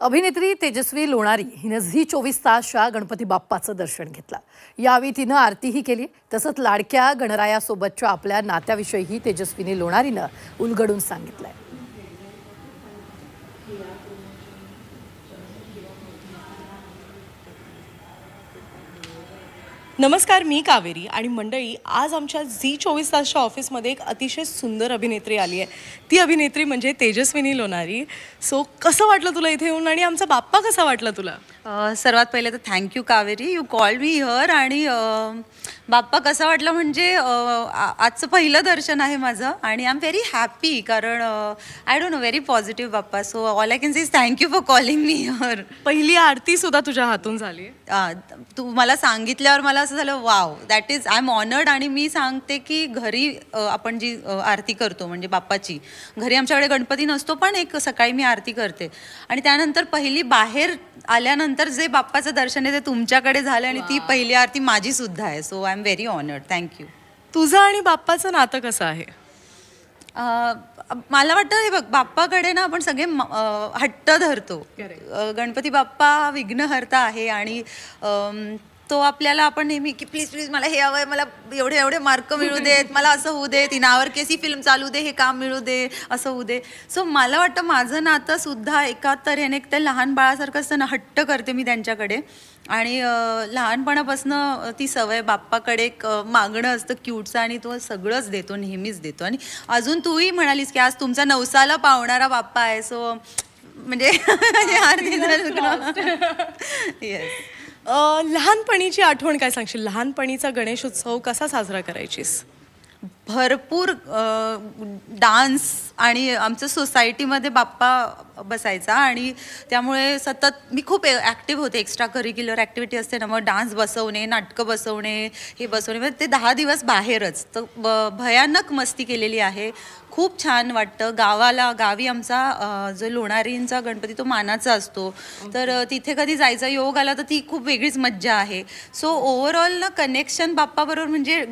अभिनेत्री तेजस्वी लोणारी हिने झी 24 तासच्या गणपती बाप्पाचं दर्शन घेतलं। यावेळी तिनं आरतीही केली। तसंच लाडक्या गणरायासोबतच्या आपल्या नात्याविषयीही तेजस्वीने लोणारीनं उलगडून सांगितलंय। नमस्कार, मी कावेरी आणि मंडळी, आज आमच्या झी 24 तासच्या ऑफिसमध्ये एक अतिशय सुंदर अभिनेत्री आली आहे। ती अभिनेत्री म्हणजे तेजस्विनी लोणारी। सो कसं वाटलं तुला इथे येऊन आणि आमचा बाप्पा कसा वाटला तुला? सर्वात पहिले तर thank you Kaveri, you called me here. आणि बाप्पा कसा वाटला म्हणजे आजचं पहिलं दर्शन आहे माझं आणि आय एम व्हेरी हॅपी, कारण I don't know, very positive Bappa. So all I can say is thank you for calling me here. पहिली आरती सुद्धा तुझ्या हातून झाली। तू मला सांगितल्यावर मला असं झालं, wow, that is, I am honoured. आणि मी सांगते की घरी आपण जी आरती करतो म्हणजे बाप्पाची, घरी आमच्याकडे गणपती नसतो, पण एक सकाळी मी आरती करते आणि त्यानंतर पहिली बाहेर आल्यानंतर जे बाप्पाचं दर्शन आहे ते तुमच्याकडे झालं आणि ती पहिली आरती माझी सुद्धा आहे। So I am very honoured, thank you. तुझं आणि बाप्पाचं नातं कसं आहे? मला वाटतं हे बघ, बाप्पाकडे ना आपण सगळे हट्ट धरतो। गणपती बाप्पा विघ्नहर्ता आहे आणि तो आपल्याला आपण नेहमी की प्लीज प्लीज मला हे हवंय, मला एवढे एवढे मार्क मिळू देत, मला असं होऊ दे, ती नावर केसी फिल्म चालू दे, हे काम मिळू दे, असं होऊ दे। सो मला वाटतं माझं नातं सुद्धा एका तऱ्हेने एक ते लहान बाळासारखं असतं ना, हट्ट करते मी त्यांच्याकडे। आणि लहानपणापासून ती सवय, बाप्पाकडे एक मागणं असतं क्यूटचं आणि तो सगळंच देतो, नेहमीच देतो। आणि अजून तूही म्हणालीस की आज तुमचा 9साला पावणारा बाप्पा आहे। सो म्हणजे येस। लहानपणीची आठवण काय सांगशील? लहानपणीचा गणेश उत्सव कसा साजरा करायचीस? भरपूर डान्स आणि आमच्या सोसायटीमध्ये बाप्पा बसायचा आणि त्यामुळे सतत मी खूप ॲक्टिव्ह होते। एक्स्ट्रा करिक्युलर ॲक्टिव्हिटी असते ना, मग डान्स बसवणे, नाटकं बसवणे, हे बसवणे, म्हणजे ते 10 दिवस बाहेरच। तर भयानक मस्ती केलेली आहे, खूप छान वाटतं। गावी आमचा जो लोणारींचा गणपती तो मानाचा असतो, तर तिथे कधी जायचा योग आला तर ती खूप वेगळीच मज्जा आहे। सो ओव्हरऑल ना कनेक्शन बाप्पाबरोबर म्हणजे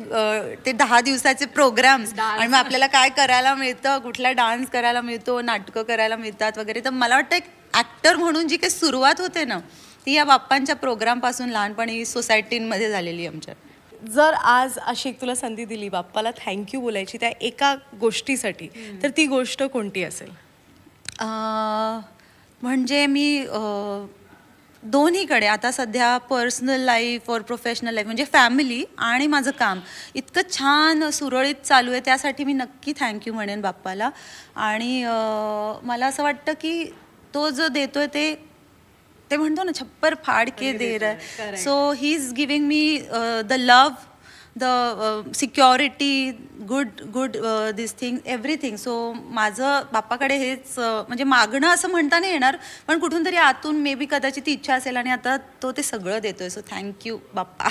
ते 10 दिवसाचे प्रोग्राम्स आणि मग आपल्याला काय करायला मिळतं, कुठला डान्स करायला मिळतो, नाटकं करायला मिळतात वगैरे। तर मला वाटतं एक ॲक्टर म्हणून जी काही सुरुवात होते ना, ती या बाप्पांच्या प्रोग्रामपासून लहानपणी सोसायटीमध्ये झालेली आमच्या। जर आज अशी तुला संधी दिली बाप्पाला थँक्यू बोलायची त्या एका गोष्टीसाठी, तर ती गोष्ट कोणती असेल? म्हणजे मी दोन्हीकडे आता सध्या पर्सनल लाईफ और प्रोफेशनल लाईफ म्हणजे फॅमिली आणि माझं काम इतकं छान सुरळीत चालू आहे, त्यासाठी मी नक्की थँक्यू म्हणेन बाप्पाला। आणि मला असं वाटतं की तो जो देतोय ते म्हणतो ना, छप्पर फाड़ के दे रहा है। So he is giving me the love, the security, good this thing, everything. So माझं बाप्पाकडे हेच म्हणजे मागणं असं म्हणता नाही येणार, पण कुठून तरी आतून मे बी कदाचित ती इच्छा असेल आणि आता तो ते सगळं देतोय। So thank you Bappa.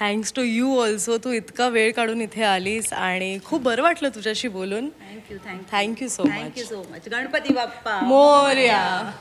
Thanks to you also, तू इतका वेळ काढून इथे आलीस आणि खूप बरं वाटलं तुझ्याशी बोलून। Thank you so much. Ganpati Bappa Morya.